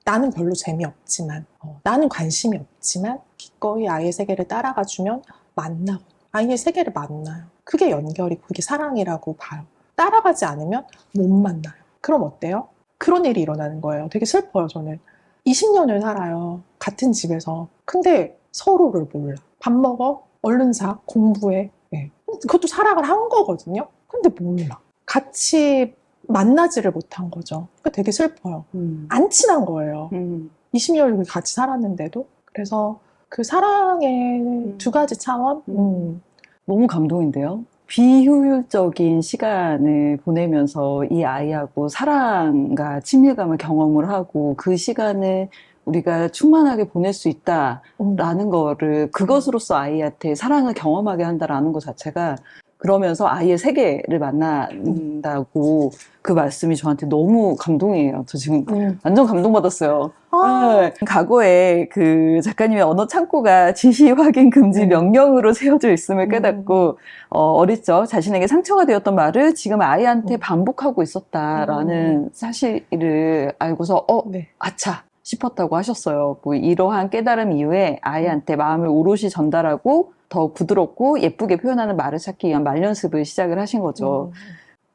나는 별로 재미없지만, 나는 관심이 없지만 기꺼이 아이의 세계를 따라가주면 만나고 아이의 세계를 만나요. 그게 연결이고 그게 사랑이라고 봐요. 따라가지 않으면 못 만나요. 그럼 어때요? 그런 일이 일어나는 거예요. 되게 슬퍼요, 저는. 20년을 살아요. 같은 집에서. 근데 서로를 몰라. 밥 먹어? 얼른 자? 공부해? 네. 그것도 사랑을 한 거거든요. 근데 몰라. 같이 만나지를 못한 거죠. 그러니까 되게 슬퍼요. 안 친한 거예요. 20년을 같이 살았는데도. 그래서 그 사랑의 두 가지 차원? 너무 감동인데요. 비효율적인 시간을 보내면서 이 아이하고 사랑과 친밀감을 경험을 하고 그 시간을 우리가 충만하게 보낼 수 있다라는 거를 그것으로써 아이한테 사랑을 경험하게 한다라는 것 자체가 그러면서 아이의 세계를 만난다고 그 말씀이 저한테 너무 감동이에요. 저 지금 완전 감동받았어요. 네. 과거에 그 작가님의 언어 창고가 지시 확인 금지 명령으로 세워져 있음을 깨닫고 어릴 적 자신에게 상처가 되었던 말을 지금 아이한테 반복하고 있었다라는 사실을 알고서 네. 아차 싶었다고 하셨어요. 뭐 이러한 깨달음 이후에 아이한테 마음을 오롯이 전달하고 더 부드럽고 예쁘게 표현하는 말을 찾기 위한 말 연습을 시작을 하신 거죠.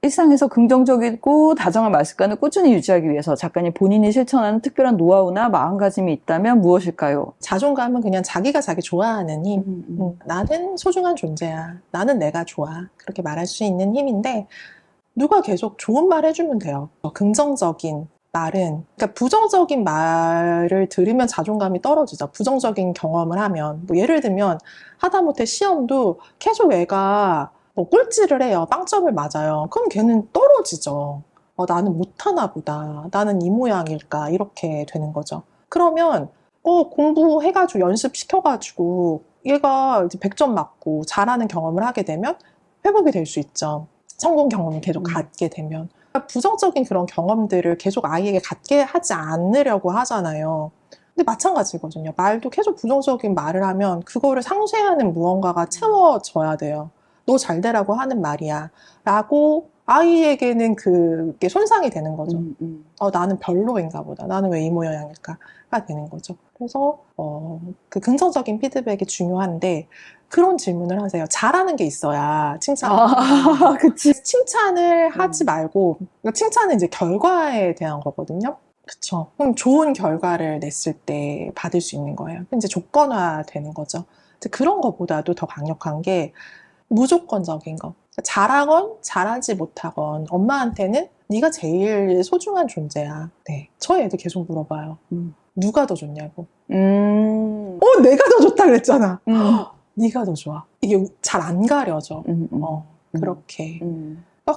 일상에서 긍정적이고 다정한 말 습관을 꾸준히 유지하기 위해서 작가님 본인이 실천하는 특별한 노하우나 마음가짐이 있다면 무엇일까요? 자존감은 그냥 자기가 자기 좋아하는 힘. 나는 소중한 존재야. 나는 내가 좋아. 그렇게 말할 수 있는 힘인데 누가 계속 좋은 말 해주면 돼요. 긍정적인 말은, 그러니까 부정적인 말을 들으면 자존감이 떨어지죠. 부정적인 경험을 하면. 뭐 예를 들면 하다못해 시험도 계속 애가 뭐 꼴찌를 해요. 빵점을 맞아요. 그럼 걔는 떨어지죠. 나는 못하나 보다. 나는 이 모양일까? 이렇게 되는 거죠. 그러면 공부해가지고 연습시켜가지고 얘가 이제 100점 맞고 잘하는 경험을 하게 되면 회복이 될 수 있죠. 성공 경험을 계속 갖게 되면. 부정적인 그런 경험들을 계속 아이에게 갖게 하지 않으려고 하잖아요. 근데 마찬가지거든요. 말도 계속 부정적인 말을 하면 그거를 상쇄하는 무언가가 채워져야 돼요. 너 잘 되라고 하는 말이야. 라고 아이에게는 그게 손상이 되는 거죠. 나는 별로인가 보다. 나는 왜 이 모양일까가 되는 거죠. 그래서 그 긍정적인 피드백이 중요한데 그런 질문을 하세요. 잘하는 게 있어야 칭찬을 아, 그치. 칭찬을 하지 말고, 그러니까 칭찬은 이제 결과에 대한 거거든요. 그쵸. 그럼 좋은 결과를 냈을 때 받을 수 있는 거예요. 이제 조건화 되는 거죠. 이제 그런 것보다도 더 강력한 게 무조건적인 거. 잘하건 잘하지 못하건 엄마한테는 네가 제일 소중한 존재야. 네. 저희 애들 계속 물어봐요. 누가 더 좋냐고. 내가 더 좋다 그랬잖아. 네가 더 좋아. 이게 잘 안 가려져. 그렇게.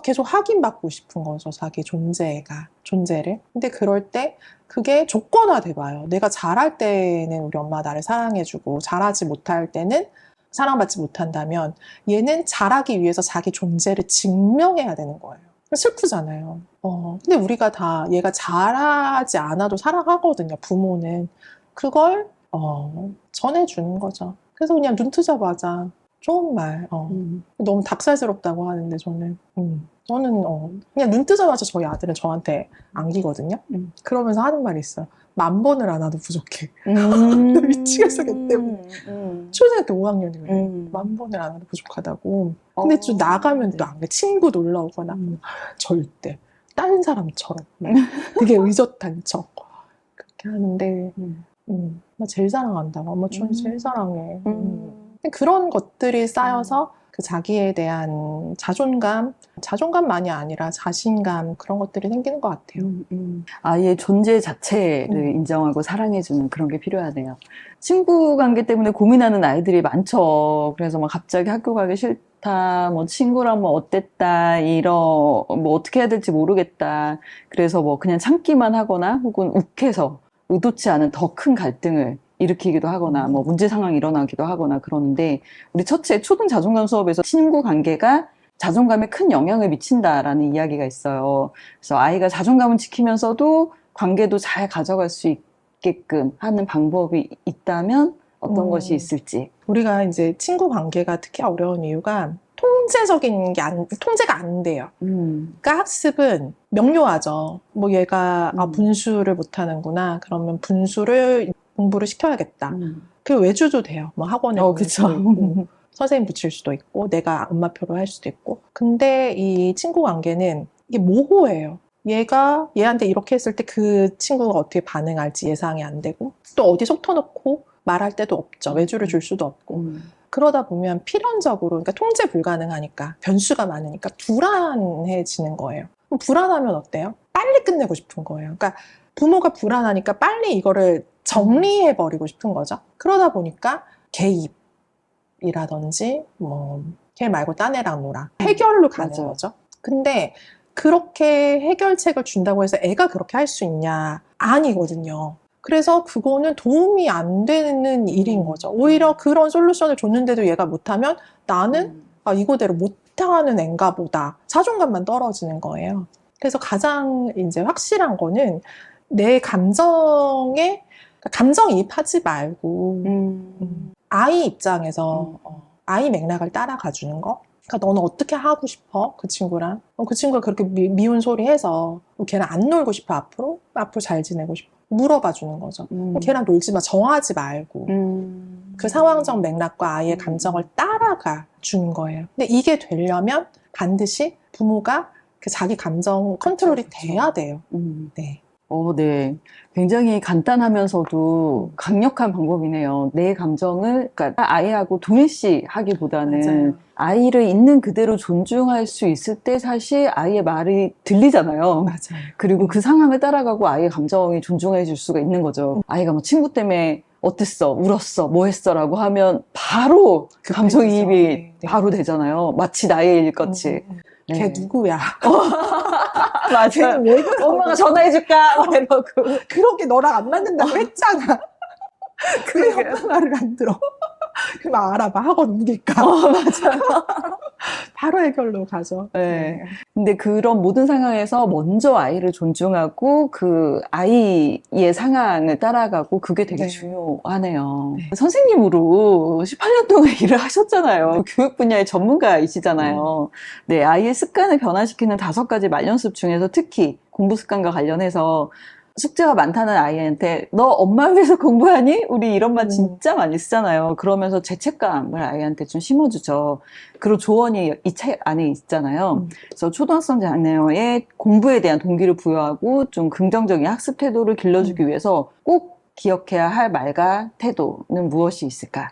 계속 확인받고 싶은 거죠. 자기 존재를. 근데 그럴 때 그게 조건화돼 봐요. 내가 잘할 때는 우리 엄마가 나를 사랑해주고 잘하지 못할 때는 사랑받지 못한다면 얘는 잘하기 위해서 자기 존재를 증명해야 되는 거예요. 슬프잖아요. 근데 우리가 다 얘가 잘하지 않아도 사랑하거든요. 부모는. 그걸 전해주는 거죠. 그래서 그냥 눈 뜨자마자 좋은 말. 너무 닭살스럽다고 하는데 저는 그냥 눈 뜨자마자 저희 아들은 저한테 안기거든요. 그러면서 하는 말이 있어요. 10,000번을 안 와도 부족해. 미치겠어, 걔 때문에. 초등학교 5학년이거든요. 10,000번을 안 와도 부족하다고. 근데 좀 나가면 또 안 돼. 친구 놀러 오거나 절대. 다른 사람처럼. 되게 의젓한 척. 그렇게 하는데 나 제일 사랑한다고. 엄마 저 제일 사랑해. 그런 것들이 쌓여서 그 자기에 대한 자존감만이 아니라 자신감 그런 것들이 생기는 것 같아요. 아이의 존재 자체를 인정하고 사랑해주는 그런 게 필요하네요. 친구 관계 때문에 고민하는 아이들이 많죠. 그래서 막 갑자기 학교 가기 싫다, 뭐 친구랑 뭐 어땠다, 뭐 어떻게 해야 될지 모르겠다. 그래서 뭐 그냥 참기만 하거나 혹은 욱해서 의도치 않은 더 큰 갈등을 일으키기도 하거나 뭐 문제 상황이 일어나기도 하거나 그러는데 우리 첫째 초등 자존감 수업에서 친구 관계가 자존감에 큰 영향을 미친다라는 이야기가 있어요. 그래서 아이가 자존감을 지키면서도 관계도 잘 가져갈 수 있게끔 하는 방법이 있다면 어떤 것이 있을지. 우리가 이제 친구 관계가 특히 어려운 이유가 통제가 안 돼요. 그러니까 학습은 명료하죠. 뭐 얘가 분수를 못하는구나. 그러면 분수를 공부를 시켜야겠다. 그 외주도 돼요. 뭐 학원에 보낼 그쵸. 수도 있고, 선생님 붙일 수도 있고, 내가 음마표로 할 수도 있고. 근데 이 친구 관계는 이게 모호해요. 얘가 얘한테 이렇게 했을 때 그 친구가 어떻게 반응할지 예상이 안 되고, 또 어디 속 터놓고 말할 때도 없죠. 외주를 줄 수도 없고. 그러다 보면 필연적으로, 그러니까 통제 불가능하니까, 변수가 많으니까 불안해지는 거예요. 그럼 불안하면 어때요? 빨리 끝내고 싶은 거예요. 그러니까 부모가 불안하니까 빨리 이거를 정리해버리고 싶은 거죠. 그러다 보니까 개입이라든지, 뭐, 걔 말고 딴 애랑 놀아. 해결로 가는 맞아요. 거죠. 근데 그렇게 해결책을 준다고 해서 애가 그렇게 할 수 있냐? 아니거든요. 그래서 그거는 도움이 안 되는 일인 거죠. 오히려 그런 솔루션을 줬는데도 얘가 못하면 나는 이거대로 못하는 앤가 보다. 자존감만 떨어지는 거예요. 그래서 가장 이제 확실한 거는 내 감정에, 감정이입하지 말고, 아이 입장에서 아이 맥락을 따라가 주는 거. 그러니까 너는 어떻게 하고 싶어? 그 친구랑. 그 친구가 그렇게 미운 소리 해서 걔랑 안 놀고 싶어 앞으로? 앞으로 잘 지내고 싶어? 물어봐 주는 거죠. 걔랑 놀지 마. 정하지 말고. 그 상황적 맥락과 아이의 감정을 따라가 주는 거예요. 근데 이게 되려면 반드시 부모가 그 자기 감정 컨트롤이 그쵸. 돼야 돼요. 네. 네. 굉장히 간단하면서도 강력한 방법이네요. 내 감정을, 그러니까 아이하고 동일시하기보다는 맞아요. 아이를 있는 그대로 존중할 수 있을 때 사실 아이의 말이 들리잖아요. 맞아요. 그리고 그 상황을 따라가고 아이의 감정이 존중해 줄 수가 있는 거죠. 아이가 뭐 친구 때문에 어땠어? 울었어? 뭐 했어? 라고 하면 바로 그 감정이입이 네, 네. 바로 되잖아요. 마치 나의 일같이. 걔 누구야? 맞아요. 걔는 왜 그러고? 엄마가 전화해줄까? 막 이러고. 그렇게 너랑 안 맞는다고 했잖아. 왜 엄마 말을 안 들어? 그럼 알아봐. 학원 옮길까? 맞아요. 바로 해결로 가죠. 네. 근데 그런 모든 상황에서 먼저 아이를 존중하고 그 아이의 상황을 따라가고 그게 되게 네. 중요하네요. 네. 선생님으로 18년 동안 일을 하셨잖아요. 교육 분야의 전문가이시잖아요. 네, 아이의 습관을 변화시키는 5가지 말연습 중에서 특히 공부 습관과 관련해서 숙제가 많다는 아이한테 너 엄마 위해서 공부하니? 우리 이런 말 진짜 많이 쓰잖아요. 그러면서 죄책감을 아이한테 좀 심어주죠. 그리고 조언이 이 책 안에 있잖아요. 그래서 초등학생 자녀의 공부에 대한 동기를 부여하고 좀 긍정적인 학습 태도를 길러주기 위해서 꼭 기억해야 할 말과 태도는 무엇이 있을까?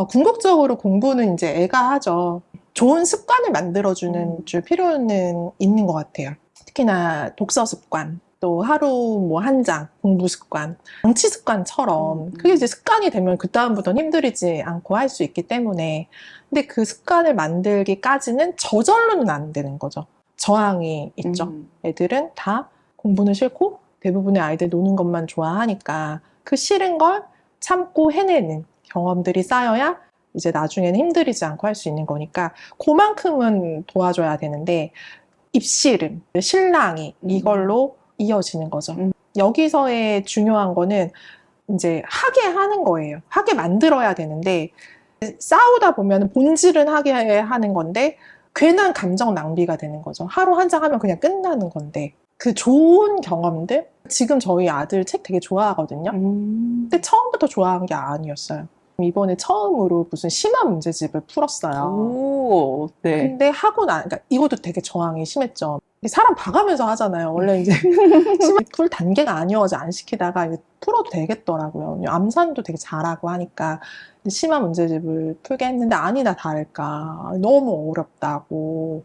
궁극적으로 공부는 이제 애가 하죠. 좋은 습관을 만들어주는 줄 필요는 있는 것 같아요. 특히나 독서 습관. 또 하루 뭐 한 장 공부 습관, 양치 습관처럼 그게 이제 습관이 되면 그 다음부터는 힘들이지 않고 할 수 있기 때문에 근데 그 습관을 만들기까지는 저절로는 안 되는 거죠. 저항이 있죠. 애들은 다 공부는 싫고 대부분의 아이들 노는 것만 좋아하니까 그 싫은 걸 참고 해내는 경험들이 쌓여야 이제 나중에는 힘들이지 않고 할 수 있는 거니까 그만큼은 도와줘야 되는데 입씨름, 실랑이 이걸로 이어지는 거죠. 여기서의 중요한 거는 이제 하게 하는 거예요. 하게 만들어야 되는데 싸우다 보면 본질은 하게 하는 건데 괜한 감정 낭비가 되는 거죠. 하루 한 장 하면 그냥 끝나는 건데 그 좋은 경험들 지금 저희 아들 책 되게 좋아하거든요. 근데 처음부터 좋아한 게 아니었어요. 이번에 처음으로 무슨 심화 문제집을 풀었어요. 오, 네. 근데 하고 그러니까 이것도 되게 저항이 심했죠. 사람 봐가면서 하잖아요. 원래 이제 심화 풀 단계가 아니어서 안 시키다가 이제 풀어도 되겠더라고요. 암산도 되게 잘하고 하니까 심화 문제집을 풀게 했는데 아니나 다를까 너무 어렵다고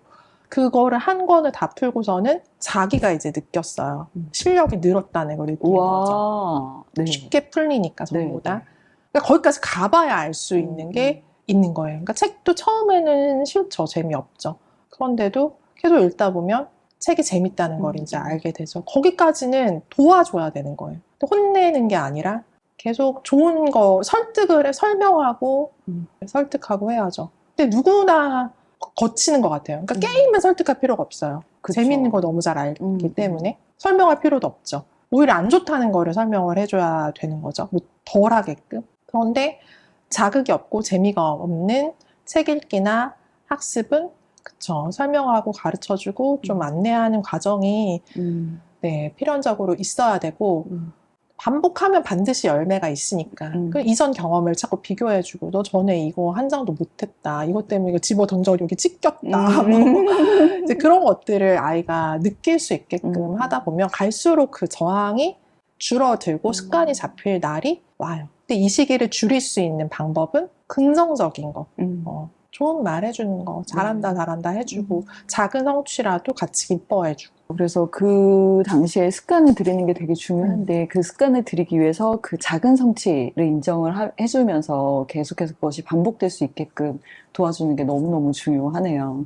그거를 한 권을 다 풀고서는 자기가 이제 느꼈어요. 실력이 늘었다는 걸 느끼는 거죠. 와, 네. 쉽게 풀리니까 전보다. 네. 그러니까 거기까지 가봐야 알 수 있는 게 있는 거예요. 그러니까 책도 처음에는 싫죠. 재미없죠. 그런데도 계속 읽다 보면 책이 재밌다는 걸 이제 알게 되죠. 거기까지는 도와줘야 되는 거예요. 혼내는 게 아니라 계속 좋은 거 설득을 설명하고 설득하고 해야죠. 근데 누구나 거치는 것 같아요. 그러니까 게임은 설득할 필요가 없어요. 그쵸. 재밌는 거 너무 잘 알기 때문에 설명할 필요도 없죠. 오히려 안 좋다는 거를 설명을 해줘야 되는 거죠. 뭐 덜 하게끔. 그런데 자극이 없고 재미가 없는 책 읽기나 학습은 그쵸. 설명하고 가르쳐주고 좀 안내하는 과정이 네, 필연적으로 있어야 되고 반복하면 반드시 열매가 있으니까. 그 이전 경험을 자꾸 비교해주고, 너 전에 이거 한 장도 못했다. 이것 때문에 이거 집어 던져 여기 찢겼다. 뭐. 이제 그런 것들을 아이가 느낄 수 있게끔 하다 보면 갈수록 그 저항이 줄어들고 습관이 잡힐 날이 와요. 근데 이 시기를 줄일 수 있는 방법은 긍정적인 거. 좋은 말 해주는 거. 잘한다, 잘한다 해주고, 작은 성취라도 같이 기뻐해주고. 그래서 그 당시에 습관을 들이는 게 되게 중요한데 그 습관을 들이기 위해서 그 작은 성취를 인정을 해주면서 계속해서 그것이 반복될 수 있게끔 도와주는 게 너무너무 중요하네요.